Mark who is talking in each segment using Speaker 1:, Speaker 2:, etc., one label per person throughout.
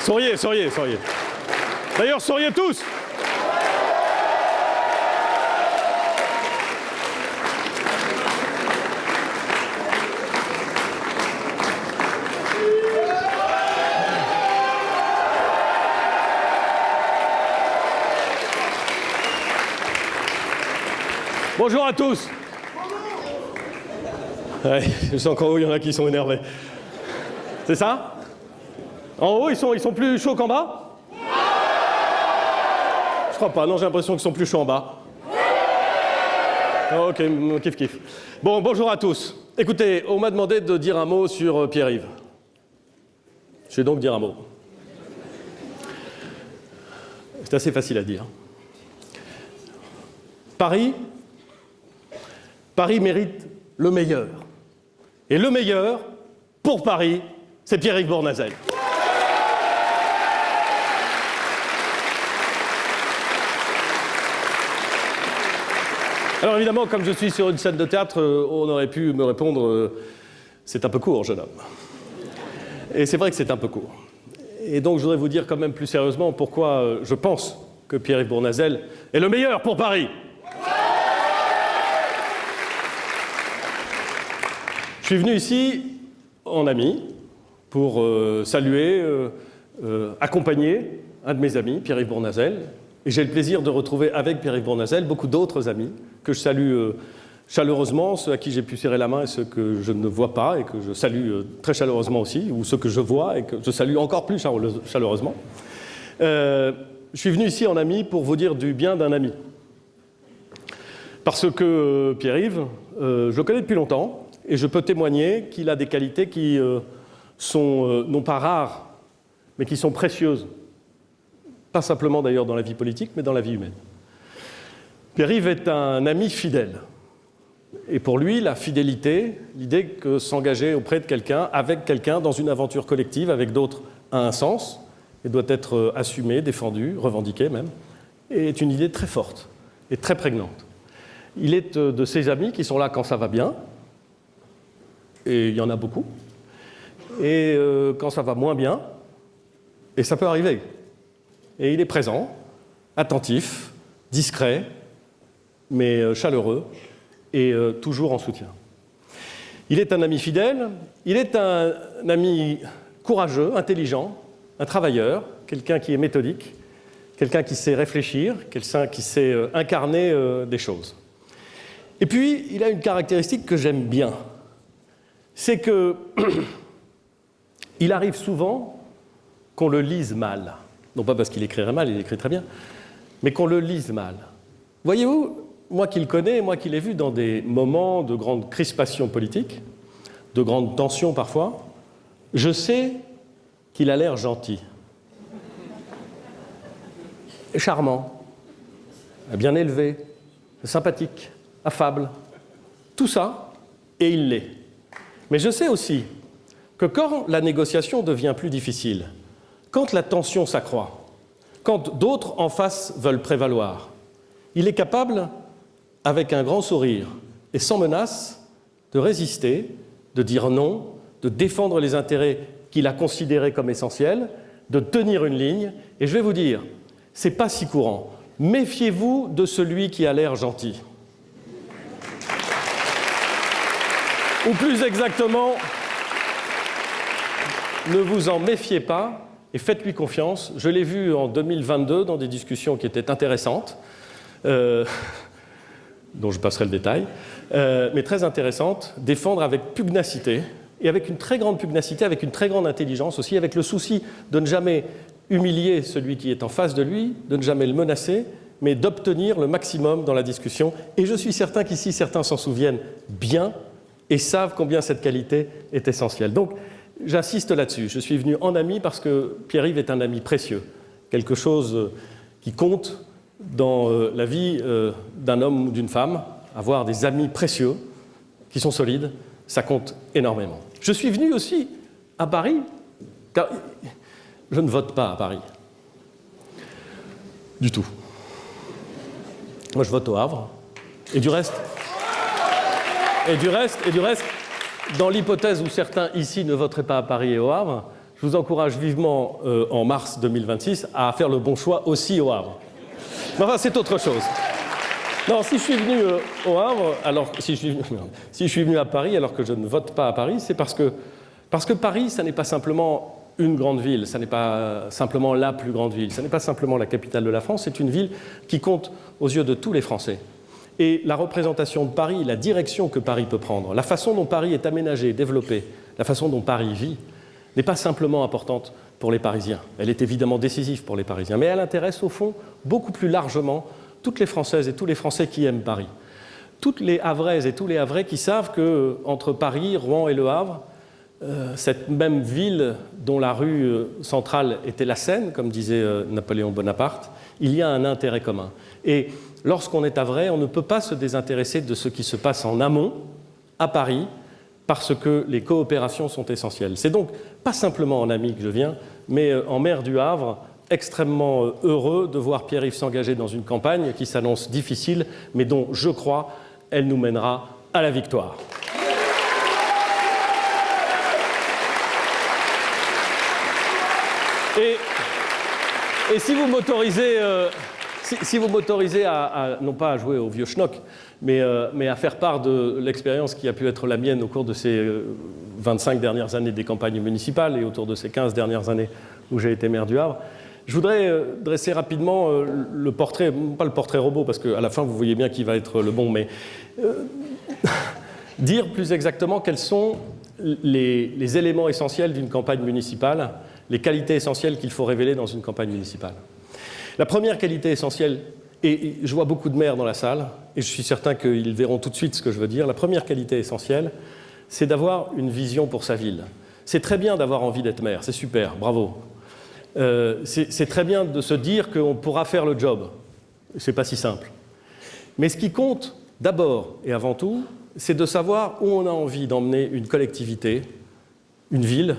Speaker 1: Souriez, souriez, souriez. D'ailleurs, souriez tous. Bonjour à tous. Ouais, je sens qu'en haut, il y en a qui sont énervés. C'est ça? En haut, ils sont plus chauds qu'en bas? Je crois pas, non, j'ai l'impression qu'ils sont plus chauds en bas. Oh, ok, kiff kiff. Bon, bonjour à tous. Écoutez, on m'a demandé de dire un mot sur Pierre-Yves. Je vais donc dire un mot. C'est assez facile à dire. Paris mérite le meilleur. Et le meilleur, pour Paris, c'est Pierre-Yves Bournazel. Alors évidemment, comme je suis sur une scène de théâtre, on aurait pu me répondre c'est un peu court, jeune homme. Et c'est vrai que c'est un peu court. Et donc je voudrais vous dire quand même plus sérieusement pourquoi je pense que Pierre-Yves Bournazel est le meilleur pour Paris. Je suis venu ici en ami pour saluer, accompagner un de mes amis, Pierre-Yves Bournazel. Et j'ai le plaisir de retrouver avec Pierre-Yves Bournazel beaucoup d'autres amis que je salue chaleureusement, ceux à qui j'ai pu serrer la main et ceux que je ne vois pas et que je salue très chaleureusement aussi, ou ceux que je vois et que je salue encore plus chaleureusement. Je suis venu ici en ami pour vous dire du bien d'un ami. Parce que Pierre-Yves, je le connais depuis longtemps, et je peux témoigner qu'il a des qualités qui sont non pas rares, mais qui sont précieuses. Pas simplement d'ailleurs dans la vie politique, mais dans la vie humaine. Pierre-Yves est un ami fidèle. Et pour lui, la fidélité, l'idée que s'engager auprès de quelqu'un, avec quelqu'un, dans une aventure collective, avec d'autres, a un sens, et doit être assumée, défendue, revendiquée même, et est une idée très forte et très prégnante. Il est de ces amis qui sont là quand ça va bien, et il y en a beaucoup, et quand ça va moins bien, et ça peut arriver. Et il est présent, attentif, discret, mais chaleureux, et toujours en soutien. Il est un ami fidèle, il est un ami courageux, intelligent, un travailleur, quelqu'un qui est méthodique, quelqu'un qui sait réfléchir, quelqu'un qui sait incarner des choses. Et puis, il a une caractéristique que j'aime bien. C'est que il arrive souvent qu'on le lise mal. Non pas parce qu'il écrirait mal, il écrit très bien, mais qu'on le lise mal. Voyez-vous, moi qui le connais, moi qui l'ai vu dans des moments de grande crispation politique, de grande tension parfois, je sais qu'il a l'air gentil, charmant, bien élevé, sympathique, affable, tout ça, et il l'est. Mais je sais aussi que quand la négociation devient plus difficile, quand la tension s'accroît, quand d'autres en face veulent prévaloir, il est capable, avec un grand sourire et sans menace, de résister, de dire non, de défendre les intérêts qu'il a considérés comme essentiels, de tenir une ligne. Et je vais vous dire, c'est pas si courant. Méfiez-vous de celui qui a l'air gentil. Ou plus exactement, ne vous en méfiez pas et faites-lui confiance. Je l'ai vu en 2022 dans des discussions qui étaient intéressantes, dont je passerai le détail, mais très intéressantes, défendre avec pugnacité, et avec une très grande pugnacité, avec une très grande intelligence aussi, avec le souci de ne jamais humilier celui qui est en face de lui, de ne jamais le menacer, mais d'obtenir le maximum dans la discussion. Et je suis certain qu'ici, certains s'en souviennent bien, et savent combien cette qualité est essentielle. Donc, j'insiste là-dessus. Je suis venu en ami parce que Pierre-Yves est un ami précieux, quelque chose qui compte dans la vie d'un homme ou d'une femme. Avoir des amis précieux qui sont solides, ça compte énormément. Je suis venu aussi à Paris, car je ne vote pas à Paris. Du tout. Moi, je vote au Havre. Et du reste, dans l'hypothèse où certains ici ne voteraient pas à Paris et au Havre, je je vous encourage vivement en mars 2026 à faire le bon choix aussi au Havre. Mais enfin, c'est autre chose. Non, si je suis venu au Havre, alors si je suis venu à Paris alors que je ne vote pas à Paris, c'est parce que Paris, ça n'est pas simplement une grande ville, ça n'est pas simplement la plus grande ville, ça n'est pas simplement la capitale de la France, c'est une ville qui compte aux yeux de tous les Français. Et la représentation de Paris, la direction que Paris peut prendre, la façon dont Paris est aménagé, développé, la façon dont Paris vit, n'est pas simplement importante pour les Parisiens. Elle est évidemment décisive pour les Parisiens, mais elle intéresse au fond beaucoup plus largement toutes les Françaises et tous les Français qui aiment Paris. Toutes les Havraises et tous les Havrais qui savent qu'entre Paris, Rouen et Le Havre, cette même ville dont la rue centrale était la Seine, comme disait Napoléon Bonaparte, il y a un intérêt commun. Et lorsqu'on est Havrais, on ne peut pas se désintéresser de ce qui se passe en amont, à Paris, parce que les coopérations sont essentielles. C'est donc pas simplement en ami que je viens, mais en maire du Havre, extrêmement heureux de voir Pierre-Yves s'engager dans une campagne qui s'annonce difficile, mais dont, je crois, elle nous mènera à la victoire. Et si vous m'autorisez non pas à jouer au vieux schnock, mais à faire part de l'expérience qui a pu être la mienne au cours de ces 25 dernières années des campagnes municipales et autour de ces 15 dernières années où j'ai été maire du Havre, je voudrais dresser rapidement le portrait, pas le portrait robot, parce qu'à la fin, vous voyez bien qui va être le bon, mais dire plus exactement quels sont les éléments essentiels d'une campagne municipale, les qualités essentielles qu'il faut révéler dans une campagne municipale. La première qualité essentielle, et je vois beaucoup de maires dans la salle, et je suis certain qu'ils verront tout de suite ce que je veux dire, la première qualité essentielle, c'est d'avoir une vision pour sa ville. C'est très bien d'avoir envie d'être maire, c'est super, bravo. C'est très bien de se dire qu'on pourra faire le job. C'est pas si simple. Mais ce qui compte, d'abord et avant tout, c'est de savoir où on a envie d'emmener une collectivité, une ville,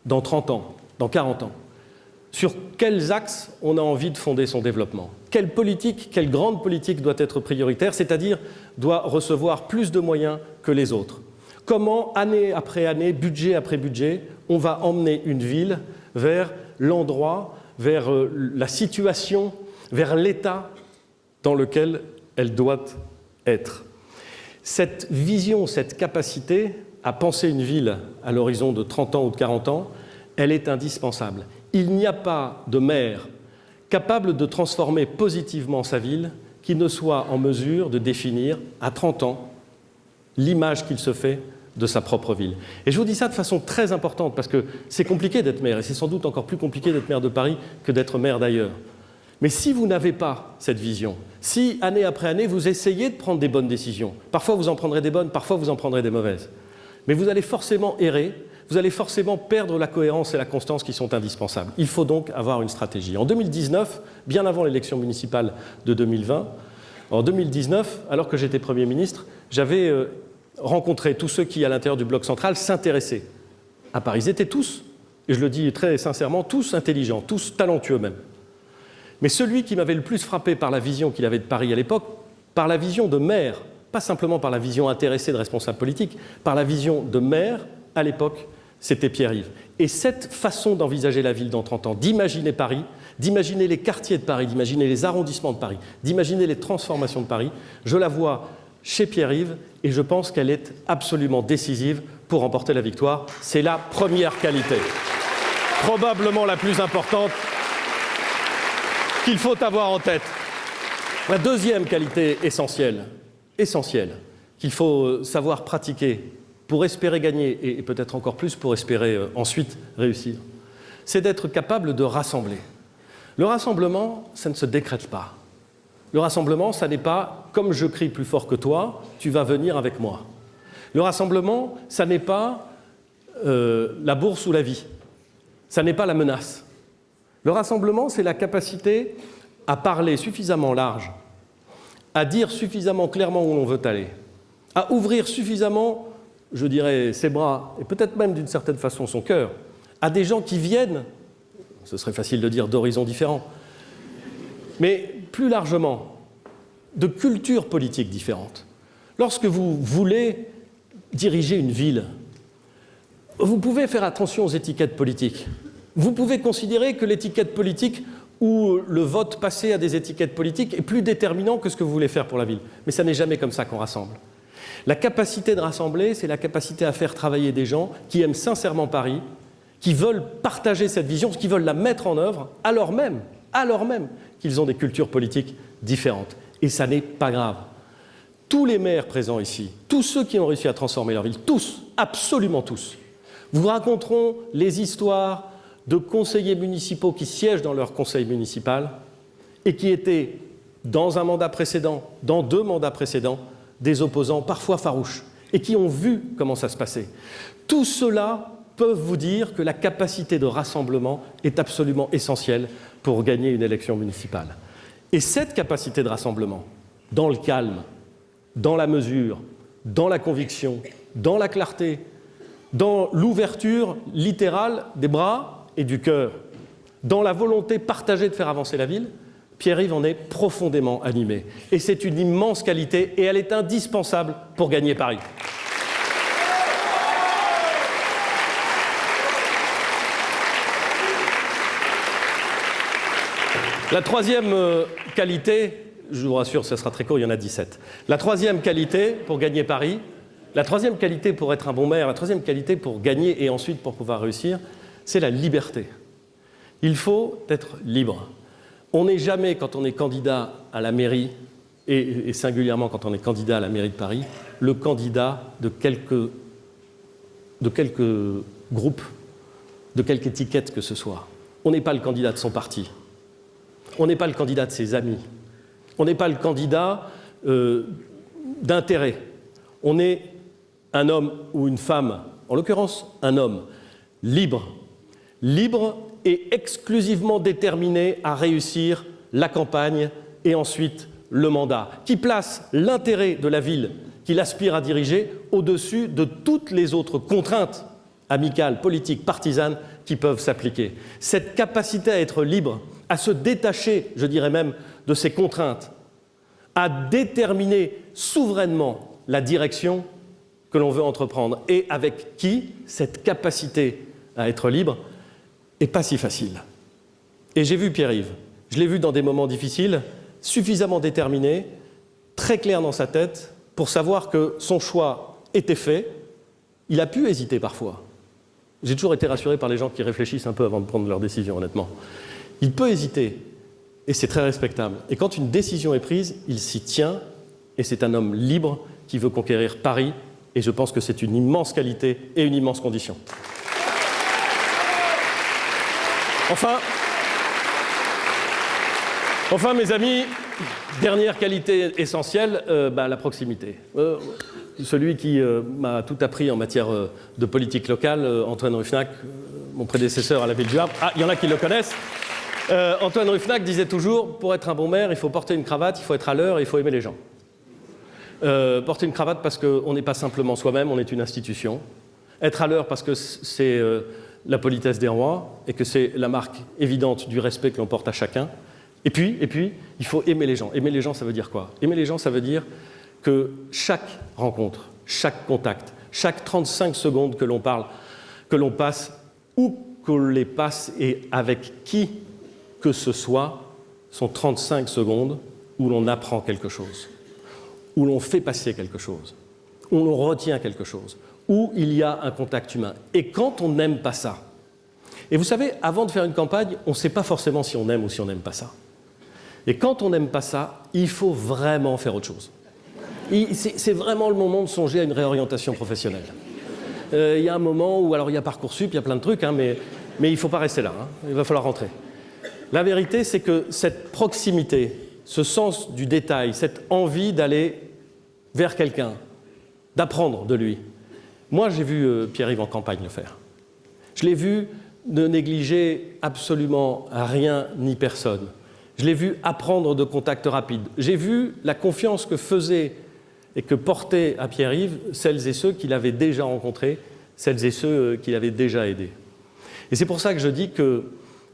Speaker 1: dans 30 ans, dans 40 ans. Sur quels axes on a envie de fonder son développement. Quelle politique, quelle grande politique doit être prioritaire, c'est-à-dire doit recevoir plus de moyens que les autres. Comment, année après année, budget après budget, on va emmener une ville vers l'endroit, vers la situation, vers l'état dans lequel elle doit être. Cette vision, cette capacité à penser une ville à l'horizon de 30 ans ou de 40 ans, elle est indispensable. Il n'y a pas de maire capable de transformer positivement sa ville qui ne soit en mesure de définir à 30 ans l'image qu'il se fait de sa propre ville. Et je vous dis ça de façon très importante parce que c'est compliqué d'être maire et c'est sans doute encore plus compliqué d'être maire de Paris que d'être maire d'ailleurs. Mais si vous n'avez pas cette vision, si année après année vous essayez de prendre des bonnes décisions, parfois vous en prendrez des bonnes, parfois vous en prendrez des mauvaises, mais vous allez forcément errer, vous allez forcément perdre la cohérence et la constance qui sont indispensables. Il faut donc avoir une stratégie. En 2019, bien avant l'élection municipale de 2020, en 2019, alors que j'étais Premier ministre, j'avais rencontré tous ceux qui, à l'intérieur du bloc central, s'intéressaient à Paris. Ils étaient tous, et je le dis très sincèrement, tous intelligents, tous talentueux même. Mais celui qui m'avait le plus frappé par la vision qu'il avait de Paris à l'époque, par la vision de maire, pas simplement par la vision intéressée de responsables politiques, par la vision de maire, à l'époque, c'était Pierre-Yves. Et cette façon d'envisager la ville dans 30 ans, d'imaginer Paris, d'imaginer les quartiers de Paris, d'imaginer les arrondissements de Paris, d'imaginer les transformations de Paris, je la vois chez Pierre-Yves et je pense qu'elle est absolument décisive pour remporter la victoire. C'est la première qualité, probablement la plus importante qu'il faut avoir en tête. La deuxième qualité essentielle, qu'il faut savoir pratiquer pour espérer gagner et peut-être encore plus pour espérer ensuite réussir, c'est d'être capable de rassembler. Le rassemblement, ça ne se décrète pas. Le rassemblement, ça n'est pas « comme je crie plus fort que toi, tu vas venir avec moi ». Le rassemblement, ça n'est pas la bourse ou la vie. Ça n'est pas la menace. Le rassemblement, c'est la capacité à parler suffisamment large, à dire suffisamment clairement où l'on veut aller, à ouvrir suffisamment, je dirais, ses bras, et peut-être même d'une certaine façon son cœur, à des gens qui viennent, ce serait facile de dire d'horizons différents, mais plus largement, de cultures politiques différentes. Lorsque vous voulez diriger une ville, vous pouvez faire attention aux étiquettes politiques. Vous pouvez considérer que l'étiquette politique ou le vote passé à des étiquettes politiques est plus déterminant que ce que vous voulez faire pour la ville. Mais ça n'est jamais comme ça qu'on rassemble. La capacité de rassembler, c'est la capacité à faire travailler des gens qui aiment sincèrement Paris, qui veulent partager cette vision, qui veulent la mettre en œuvre, alors même qu'ils ont des cultures politiques différentes. Et ça n'est pas grave. Tous les maires présents ici, tous ceux qui ont réussi à transformer leur ville, tous, absolument tous, vous raconteront les histoires de conseillers municipaux qui siègent dans leur conseil municipal et qui étaient, dans un mandat précédent, dans 2 mandats précédents, des opposants parfois farouches et qui ont vu comment ça se passait. Tout cela peuvent vous dire que la capacité de rassemblement est absolument essentielle pour gagner une élection municipale. Et cette capacité de rassemblement, dans le calme, dans la mesure, dans la conviction, dans la clarté, dans l'ouverture littérale des bras et du cœur, dans la volonté partagée de faire avancer la ville, Pierre-Yves en est profondément animé. Et c'est une immense qualité et elle est indispensable pour gagner Paris. La troisième qualité, je vous rassure, ce sera très court, il y en a 17. La troisième qualité pour gagner Paris, la troisième qualité pour être un bon maire, la troisième qualité pour gagner et ensuite pour pouvoir réussir, c'est la liberté. Il faut être libre. On n'est jamais, quand on est candidat à la mairie, et singulièrement quand on est candidat à la mairie de Paris, le candidat de quelques groupes, de quelque étiquette que ce soit. On n'est pas le candidat de son parti. On n'est pas le candidat de ses amis. On n'est pas le candidat d'intérêt. On est un homme ou une femme, en l'occurrence un homme, libre et exclusivement déterminé à réussir la campagne et ensuite le mandat, qui place l'intérêt de la ville qu'il aspire à diriger au-dessus de toutes les autres contraintes amicales, politiques, partisanes qui peuvent s'appliquer. Cette capacité à être libre, à se détacher, je dirais même, de ces contraintes, à déterminer souverainement la direction que l'on veut entreprendre et avec qui cette capacité à être libre n'est pas si facile. Et j'ai vu Pierre-Yves, je l'ai vu dans des moments difficiles, suffisamment déterminé, très clair dans sa tête, pour savoir que son choix était fait. Il a pu hésiter parfois. J'ai toujours été rassuré par les gens qui réfléchissent un peu avant de prendre leur décision, honnêtement. Il peut hésiter, et c'est très respectable. Et quand une décision est prise, il s'y tient, et c'est un homme libre qui veut conquérir Paris, et je pense que c'est une immense qualité et une immense condition. Enfin, mes amis, dernière qualité essentielle, la proximité. Celui qui m'a tout appris en matière de politique locale, Antoine Ruffnac, mon prédécesseur à la ville du Havre. Ah, il y en a qui le connaissent. Antoine Ruffnac disait toujours, pour être un bon maire, il faut porter une cravate, il faut être à l'heure et il faut aimer les gens. Porter une cravate parce qu'on n'est pas simplement soi-même, on est une institution. Être à l'heure parce que c'est la politesse des rois et que c'est la marque évidente du respect que l'on porte à chacun. Et puis, il faut aimer les gens. Aimer les gens, ça veut dire quoi? Aimer les gens, ça veut dire que chaque rencontre, chaque contact, chaque 35 secondes que l'on parle, que l'on passe, où qu'on les passe et avec qui que ce soit, sont 35 secondes où l'on apprend quelque chose, où l'on fait passer quelque chose, où l'on retient quelque chose, où il y a un contact humain. Et quand on n'aime pas ça, et vous savez, avant de faire une campagne, on ne sait pas forcément si on aime ou si on n'aime pas ça. Et quand on n'aime pas ça, il faut vraiment faire autre chose. C'est vraiment le moment de songer à une réorientation professionnelle. Il y a un moment où, alors il y a Parcoursup, il y a plein de trucs, hein, mais il ne faut pas rester là, hein, il va falloir rentrer. La vérité, c'est que cette proximité, ce sens du détail, cette envie d'aller vers quelqu'un, d'apprendre de lui. Moi, j'ai vu Pierre-Yves en campagne le faire. Je l'ai vu ne négliger absolument rien ni personne. Je l'ai vu apprendre de contacts rapides. J'ai vu la confiance que faisaient et que portaient à Pierre-Yves celles et ceux qu'il avait déjà rencontrés, celles et ceux qu'il avait déjà aidés. Et c'est pour ça que je dis que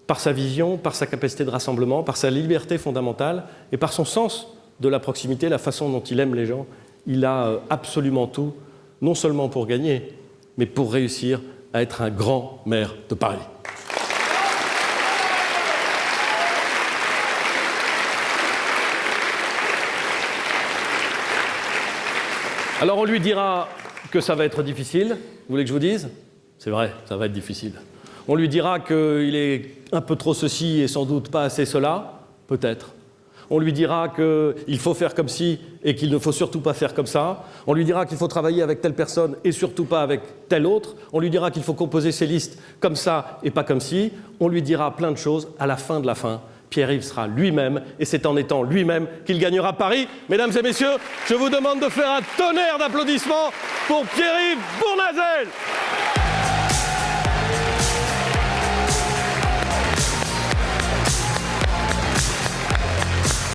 Speaker 1: par sa vision, par sa capacité de rassemblement, par sa liberté fondamentale et par son sens de la proximité, la façon dont il aime les gens, il a absolument tout, non seulement pour gagner, mais pour réussir à être un grand maire de Paris. Alors on lui dira que ça va être difficile. Vous voulez que je vous dise? C'est vrai, ça va être difficile. On lui dira qu'il est un peu trop ceci et sans doute pas assez cela. Peut-être. On lui dira qu'il faut faire comme ci et qu'il ne faut surtout pas faire comme ça. On lui dira qu'il faut travailler avec telle personne et surtout pas avec telle autre. On lui dira qu'il faut composer ses listes comme ça et pas comme ci. On lui dira plein de choses. À la fin de la fin, Pierre-Yves sera lui-même et c'est en étant lui-même qu'il gagnera Paris. Mesdames et messieurs, je vous demande de faire un tonnerre d'applaudissements pour Pierre-Yves Bournazel.